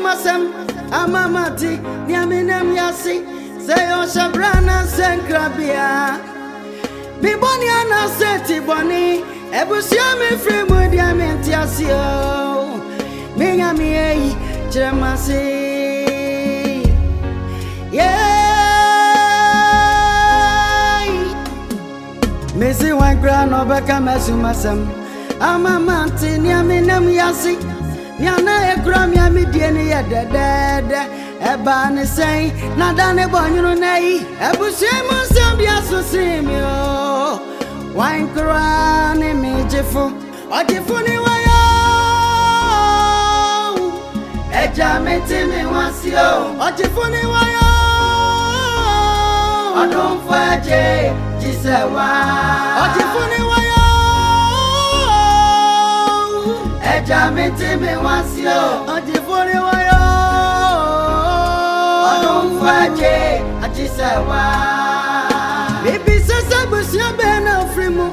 masem amamati niaminem yasi say o shabrana senkrabia mi boni ana seti boni ebusia me free mu diamenti asio me nyame ei chemase Missy one grand over Kamasumasam. Amamati, Niaminam Yasi. Niana a gram yamidiani at the dead. Ebani say, Nadane Bonino Nay. Ebushemo Sambia Sosimio. Wine crown imagefu. Ojifuni wayo. Ejameti me wasio. Ojifuni wayo. Odon faje. Jisewa Ojifuni wayo Ejameti me wasio Ojifuni wayo Odon faje Jisewa Bibi sasa busia bena frimu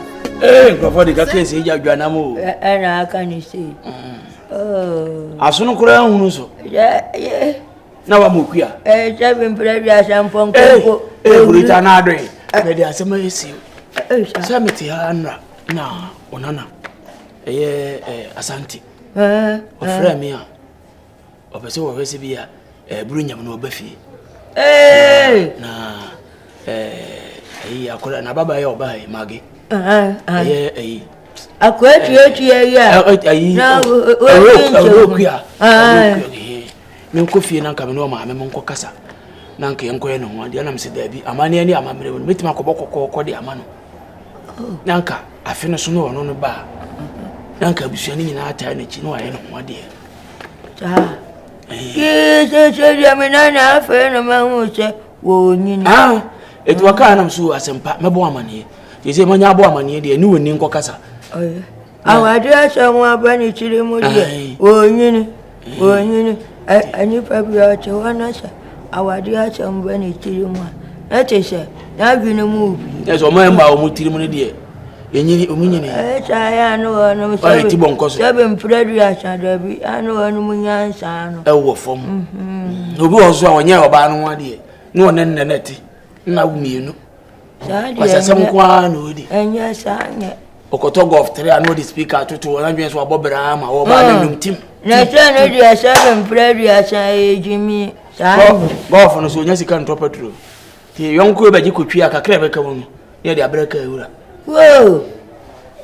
Nkrofo de kakese ja dwana mo na aka ni se Asunu kura hunu so ye na wa mokua sebi mpre asampo nko burita na adwe Mede asema yesi. Samiti anra na onana. Asanti. Ofra mi a. Opese wo hwese bi a burunyam na obafi. Na akola na baba ya oba he mage. Akwati ya. Na okua. Me ko fie na nka me no ma me nko kasa. Nanke enkoye no ho de na mse da bi amane ani amamre no metima kobokokko de amano nanka afi no so no no ba nanka busuani nyina ata na chi no aye no ho de se ya menana afi no ma hu se wo nyini etu aka na mso asempa mebo amane ye se manya abo amane de ni woni nkokasa awade asemwa abani chiri mu de wo nyini ani pa bi o che wana sa awadi achamba ni tirimu etese na gwinu mu bi eso mo emba o mu tirimu ne de yenyini omunyini cha ya no no so ti bonkoso sebe mfredu ya chada bi anu anu munyansa anu ewo fom obi ozo a onye oba anu ade no ne nneti na wumienu wasasem kwa no odi enya sanye okoto golf 3 anu di speaker tutu na dwen so abobra ma wo ba na numtim na tane di ya sebe mfredu ya cha ejimi golf no so nya sika ntro petrol ti yonko be gikotwi akakra be ka wonu ye de abraka ewura wo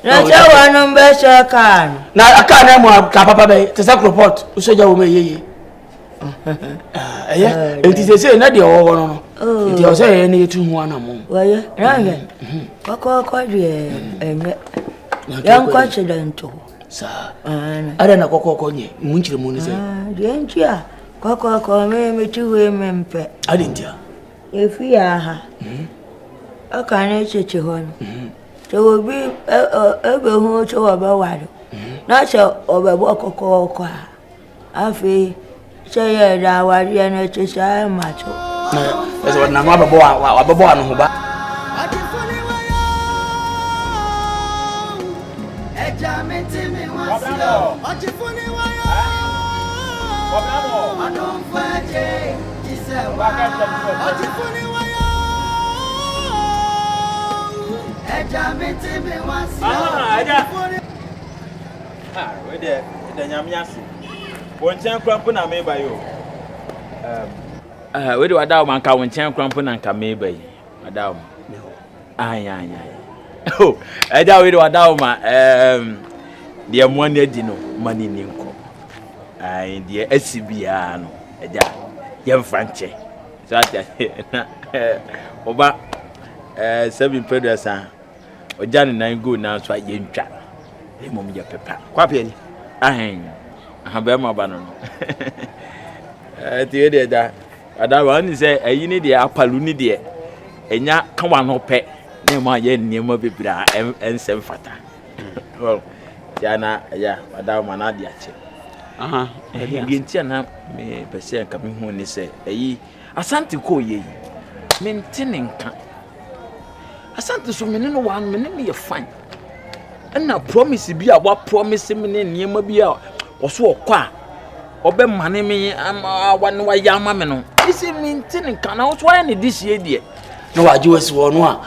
na chawa no mbesa kan na aka na mo ka papa be te sa report usoja wo me yeye enti se na de wo no enti o se na yetu hu ana mo waye range kokoko de enye yanko accident sa ara na kokoko nye munchire mu ni se de ntia kokoko me tuwe mempe adintia efi aha aka na cheche hono to obi ebe hu to oba wado na che obebo kokoko afi che ya da wari na checha macho na eso na ma abebo anu ho ba Ejameti me wasio Ojifuni wayo Odon faje Jisewa Ojifuni wayo Ejameti me wasio we de nyamnyase wonchen krampo na meba yo we de wadaw man ka wonchen krampo na nka meba yi wadaw anya oh eja we de wadaw ma de amwani adi no mani ni nko de asibia no eja ye franche so ata na oba 7 pedasa ojani nan go na so aye ntwa mom je pepa kwape ni be ma ba no ti we de da ada wa ni se ayi ni de apalu ni de enya kawa no pe ne ma ye niema bebira ensem fata well ya ada ma na de ache ngentia na me pese nka me hu ni se ayi asante ko ye mentine nka asante so me no wan me ne ye fine na promise bi a wa promise me ne niema bi a wo so okwa obe mane me wan wa yama me no isi mintin kana wo so ne this year die no waje wasi wo no a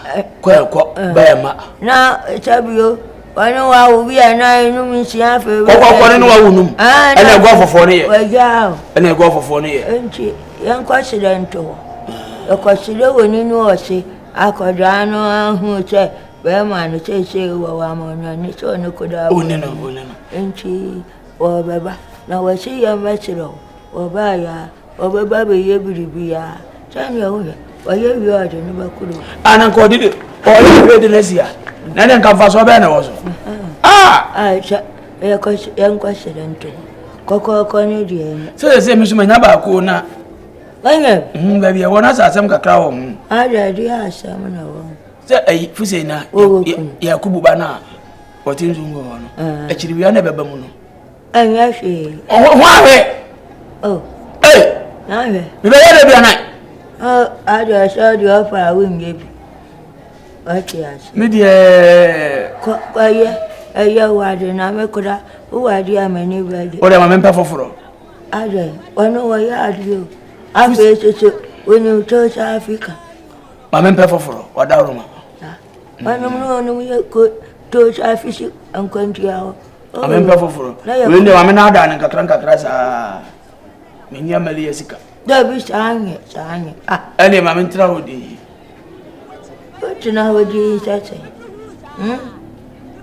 ko ba ma na chabio wanu wa ubi ana inu mi si afa ko ne wa wunum ene go fofo ne ye wajao ene go fofo ne ye enchi yan kwasidento kwaside woni nu ose akodano ahu che be ma no che wa mo ni so ne koda oni no enchi o beba na wasi ya machiro o ba ya o beba be ye biribiya tani o ye o ye wi o de ni ba kuru ana ko dide o ye de nesia na den kan fa so be na wo so cha ya ko yan kwasidento ko ni die se mi so manya ba ko na banya ba bi wona asasem kakra wo ada dia asam na wo se ai fuse na Yakubu ba na wotin zungo no akiri wi na beba mu no anya hwe hwe na hwe mi be ye bi anai ada so di ofa winge bi ati as mi die ko ye wa de na me koda wa di amani ba de o de ma me mpa foforo ada wono wa ya adio afi so woni to sa Africa ma me mpa foforo wa da roma wono no ye ko to sa Africa an kwantiawo ma me mpa foforo we ne ma me na da ne kakra sa me nya mali yesika da bi sanye ene ma me ntra hodi tina hodi tete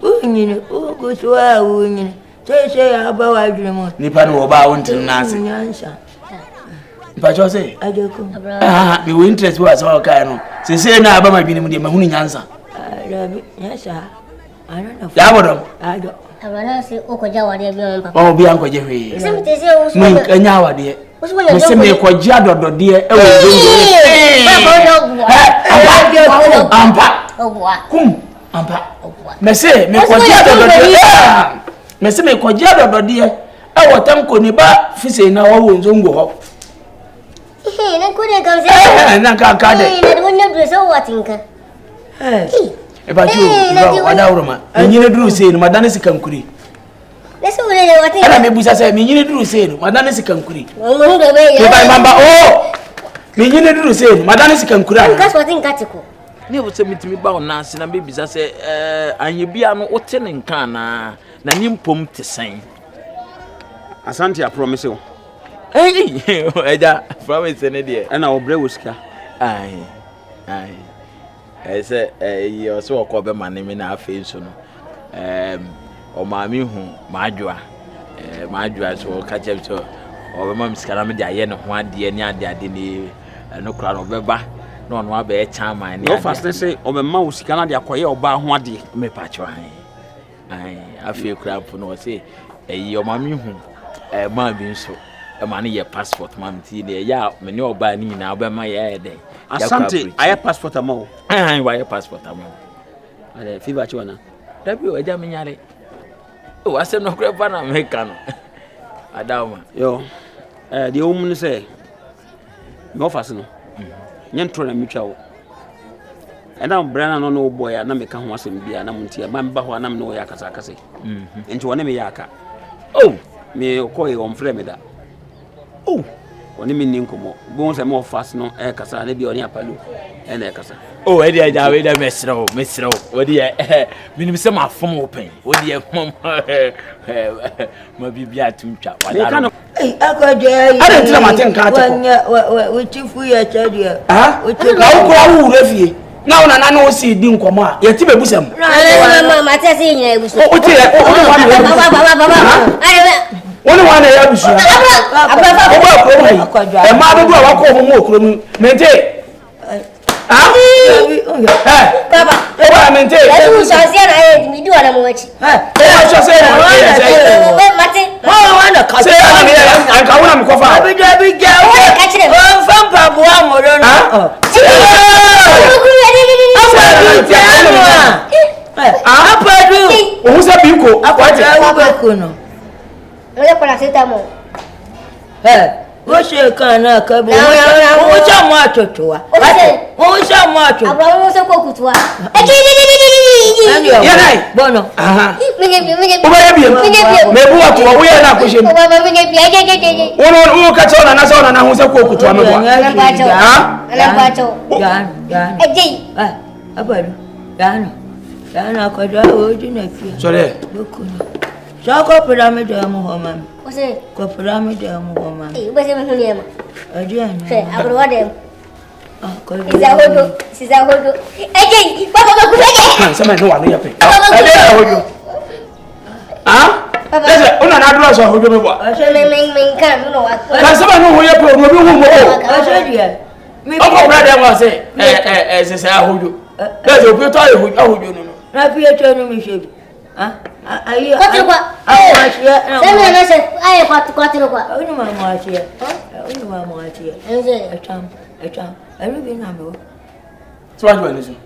unyine ko so a unyine sai ya ba wa jimo ni pa no ba wontin nase nyansa pa cho se ajeko be we interest wa so ka no se na aba ma bi ni mu de ma hunu nyansa rabi nyansa ana na ya bodom ado abana se okoja wade bi on papa o bi an ko je hwe se mi te se o so mu anya wade me se me ko ja dodode e wo ampa kum ampa me se me ko ja dodode me se me ko ja dodode e wo tam ko ni ba fise na wo nzongo ho na ko de kam se na ka de na do ne do so watinka e ba ju wada uruma nyine duru se ni madane sikankuri leso wele watinka ana me busa se mi nyine duru se ni madane sikankuri mo do be ya ba mamba mi nyine duru se ni madane sikankuri an ka so watinka tiko ne wo se mitimi ba ona se na be bisa se anye bia no wote ne nka na nimpom te sen asante I promise you eja promise ne de ana obre wosika ai ese yo so ko be mane me na afi nso no o ma mi hu maadwa so ka chepto o be ma miskara me de aye ne ho ade ni ade ni no kra no be ba no no aba e chairman ni no fast say o be ma wosika na de akoye oba ho ade me pa cho ai afi kra pu no say o ma mi hu ma bi nso ma ne ye passport ma mti ne ya me ne oba ni na oba ma ye de asante aye passport amao wa ye passport amao ale fiba chiwana dabi o eja me nyare o asem no kra pa na America no adama yo de o mun say me office no nyentro na mitwa wo ena brana no boy na me ka ho asem bia na muntia ma mba ho na me no ya kasa kasa enti wona me ya aka me ko e on frame da woni me ninkomo bo se mo fast no e kasa na bia oni apalo e na e kasa e dia ja we da mesro wodi e minim se ma fom open wodi e mom ma bibia tumtwa wala akoje ada ntira maten ka ta ko utifu ya chadia ka ko wu refie na ona na no si di nkomo a ye ti bebusam mama te se nyina ebuso o ti baba woni wana ya bisu e ma do wa ko ho mo okro mu mente baba e wa mente e du so se na e mi du ana mo wachi e so se mate wana ka se an ka wona mi ko fa abi ja ka chire o fampa bua mo do no apadu o se biko akwati ko no ole ko na seta mo Wose kana ka bi. Wo sha mo atotoa. Wo sha mo atotoa. Abra wo se kokutua. Ya dai. Bono. Aha. Mege. Oba biem. Mebu watu wo ye na kwhye. Wo ka chona na so na ho se ko kutua me bo. Anampacho. Jan. Ejei. Abadu. Jan akoda oji na fi. Sore. Dokuno. Sako pyramid am ho mam. Wose. Ko pyramid am ho mam. Ubese me hunu ema. Adian. Se abro wade. Ko. Siza hodo. Ejei. Baba kufege. Sama no wa no yape. Ade hodo. Ese una na duro so hodo me bo. Men kan no wa. Ka sama no ho yape no bi hu mo. Ase dia. Ogo brother wa say se se ahodo. That's o peto ahodo no. Na fi eto no mi shebi. Ayi. Kwatiro kwa. Sema na se aye kwatiro kwa. Oni mama atia. Oni mama atia. Enze. Etam. Eru bi na me wo. So what do I listen?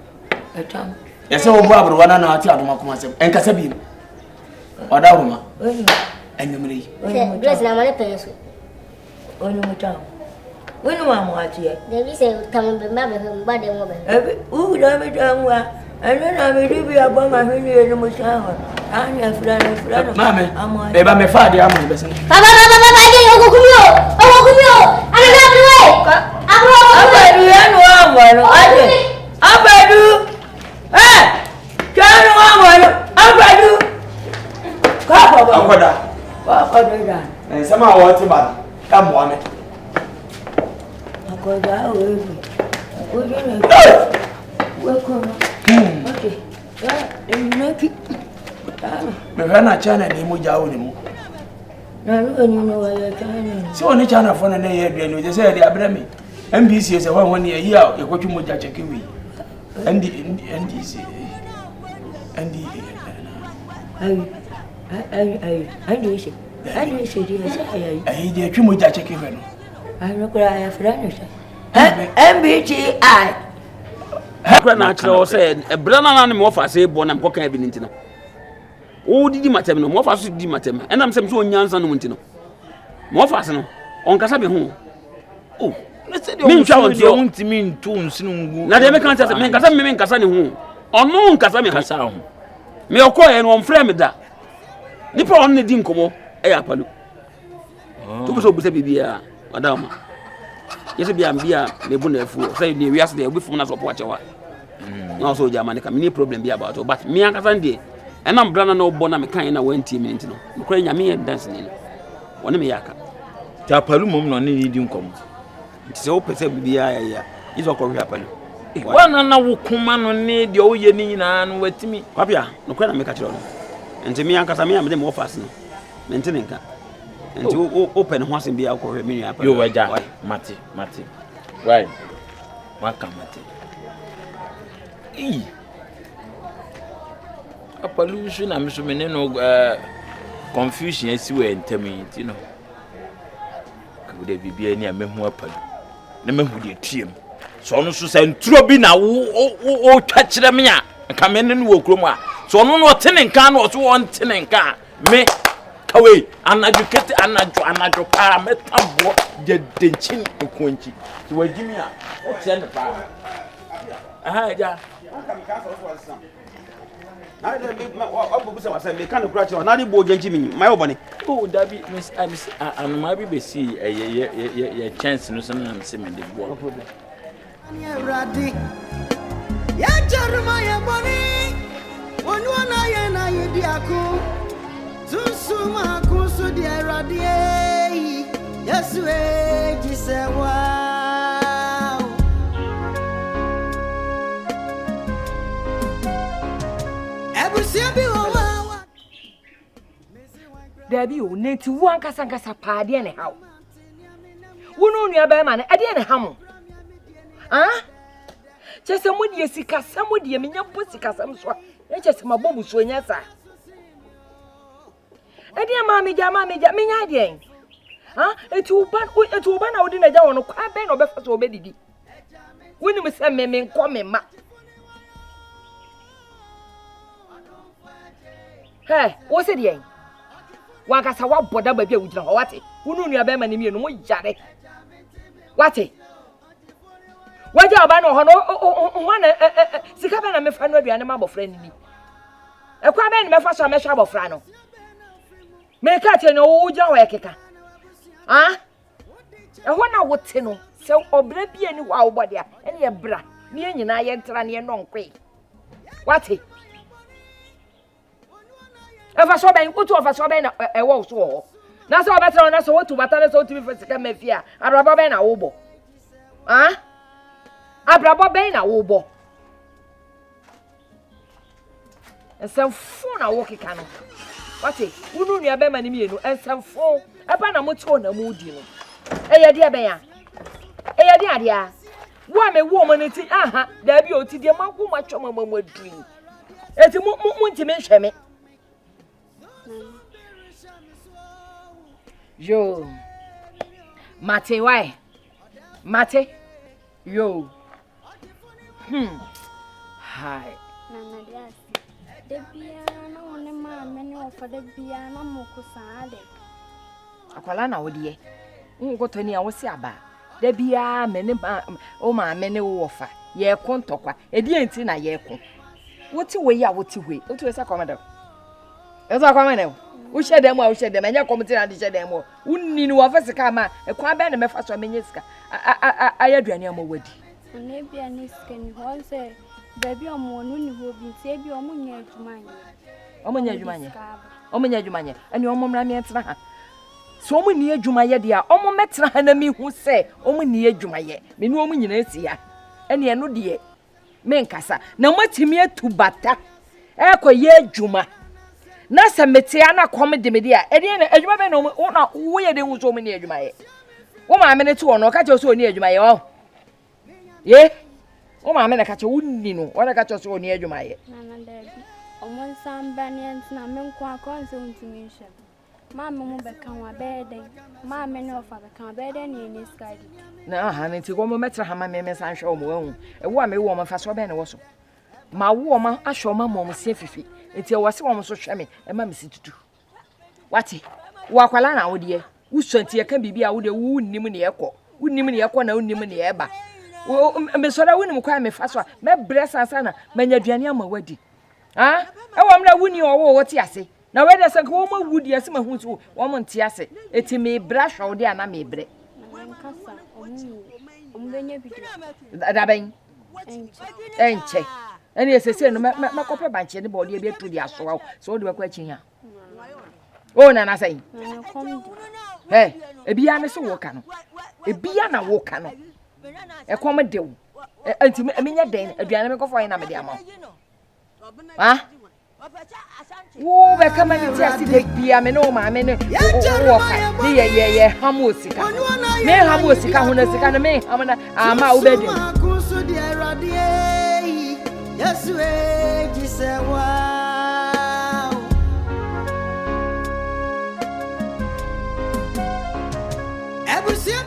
Etam. Yese wo bo abro wana na ati adoma kuma se. Enkasa bi. Oda ruma. Oni. Enyumre. Se dress na male penso. Oni mutam. Oni mama atia. Debi se tambe mabe mba de mo be. Ebi u da me tamwa. Ano na me dibi aboma hwene no musaho. Ani afra na. Mame. Eba me fa de amu be sen. Baba je ogokumio. Ana na abro. Abadu yanu amwano ade. Abadu. Kanu amwano. Abadu. Ka baba. Akoda. Akoda da. Sama wo ti ba. Ka mo ame. Akoda o. Oje na. Welcome. Okay. Naki. Me fa na chana ni mo jawo ni mo. Na no ni no wa ya chana. Si oni chana fo na ye aduane o je se de abra me. MBC se won won ye yi a ekotwu mo ja cheke wi. NDC. Ai se dia sa ai. Ai de atwu mo ja cheke wi no. Ai no kura ya fra no sa. MBTI. Akra na akira say ebra na me ofa say bo na me kokan bi nti no. O didi matem no, mo ofa so didi matem. Enam sem so onyansa no nti no. Mo ofa se no, on kasa be ho. Oh, me ntwa won de untimi ntu nsinu ngu. na de me kan say me nkasa ne ho. Ono nkasa me kasa ho. Me okoye no on frɛ me da. Nipa on ne di nkomo e ya palu. To so busa bibia adama. Yes bia mbia me bu na afu. Say ne wiase de obi fum na so po achewa. Na so jamani ka me problem bi about but me ankasa ndie enam brana na obo na me kan na 1 minute no nkora nyame ye dance ni woni me yaka Ta palu mom no ne di nkom. se o pese bibia ya izo ko hwe apalu Wana na wo kuma no ne de o ye ni nyina no watimi. kwapia nkora na me ka kire no enti me ankasa me am de mo office no me ntene nka enti open ho asem bia ko hwe me nua apalu Yo waja mate. Right. Waka mate. Apalu su na me so me ne no confusion asi we ntami ti no. Ka de bibia ni amehu apalu. Na mehu de tuem. So no so say nturo bi na wo twa kire me a ka me ne no wo krom a. So no no tene nka no so won tene nka me kawe anadukete anadwo pa metabo de denchin okonchi. Ti wagimi a o tie ne pa. Aha ja. na de me obu se wasa me kan kura che na de bo janchi mi mai obone Oh Dabi miss anuma bi be see ye chance no so na me se me de bo. Ya radi. Ya jaruma ya boni. Onwana ye na ye diaku. Susuma kusu di radi. Yesu e jisewa. Dabi o neti wan kasa paade ne hawo. Wono nua ba ma ne ade ne hamo. Chese mudie sika samudie menya po sika sam so. E chese mabobu so nya sa. Ade ma meja menya ade. Etu uba na odi na ja wono kwa be na obefa so obedidi. Woni me se me nko me ma. Hey, wo se de wan kasa wa boda ba bia wujina ho wate. Unu nua be ma ni mienu mo yare. Wate? Waja oba no ho no ho na sika be na me fa no aduane ma abofra ni. Ekwa be ni me fa so me hwa abofra no. Me ka tie no wo gya ho ekeka. Ah? Ehwo na wote no se obra bia ni wa obode a ene ye bra ni nyina ye ntra ne nonkwe. Wate? Efa so ben utu ofa so ben na ewo so ho. Na so obetra na so wotu batale so otu bi fasika mafia. Abrabo ben na wobo. Ah? Abrabo ben na wobo. Ensamfo na wo keka no. Wate? Unu nua be ma ni mienu ensamfo. Eba na moto na mudi no. Eye dia ben ya. Eye dia dia. Wo me wo mo nti aha, da bi o ti dia magu ma twoma mamadui. Eti mu ntime nhweme. Yo. Mate why? Mate. Yo. Hi. Nana Dias. De bia na wone ma me ne ofa de bia na moko saade. Akwala na wodie. Ngoto ni a wo si aba. De bia me ne o ma me ne wo ofa. Ye ko ntokwa. Edi enti na ye ko. Woti we ya woti we. Woti we sa komada. Esa komada. Wo hyedem a wo hyedem anya komiti na de hyedem o. Unni ni wo fa sika ma. Ekwa be na me fa so menye sika. Ayaduane amawadi. Ne bia ne sika ni ho se baby omo no ni ho bi tie bi omo nya adwumanye. Omo nya adwumanye. Omo nya adwumanye. Ani omo mra me entra ha. So omo ni adwumaye de a omo metra ha na mi hu se omo ni adwumaye. Me ni omo nyina esi ya. Ene eno de me nkasa. Na matimi atubata. Ekoye adwuma. Na se metia na kom de me de a. Ede na adwuma be na omo na wo ye de hu so omo ni adwumaye. Wo ma me ne to no ka che so ni adwumaye o. Ye. O ma me na ka che wunni no. O na ka che so ni adwumaye. Nana Dabi. Omo nsamba ne ntina me nko akonse untimi nhwe. Ma me mo beka wa beden. Ma me ne ofa beka beden ne ni skadi. Na ha ne ti go mo metra ha ma me san hwe o mo hu. E wo a me wo mo fa so be ne wo so. Ma wo ma ahwe ma mo se fifi. Enti e wo se wo mo so hwe me e ma me si tutu. Wati. Wo akwala na wo de. Wo swanti e ka bibia wo de wo nnim ne ekọ. Wo nnim ne ekọ na wo nnim ne eba. Me so da wo nnim kwa me fa so me bre sansa na manya duane ama wadi. Ah? E wo mra wo ni owo wo ti ase. Na we de sanka wo ma wudi ase ma hu so wo mo nti ase. Eti me bra hwa wo de ana me bre. Nkasa omo benye bidu. Da ben. Enche. Eni esese no makope banche ne body be tu di aso wo. So wo de kwa chi ha. O na na sai. Hey, ebia ne so wo ka no. Ebia na wo ka no. E kom de wo. Enti me nya den aduane me kofo yin na me de ama. Ah? Wo be kama ni ti asi de bia me no ma me ne wo ka. Ni ye hamu osika. Me hamu osika ho na sika no me hamna ama wo be de. Yes we jise wow. Ebusia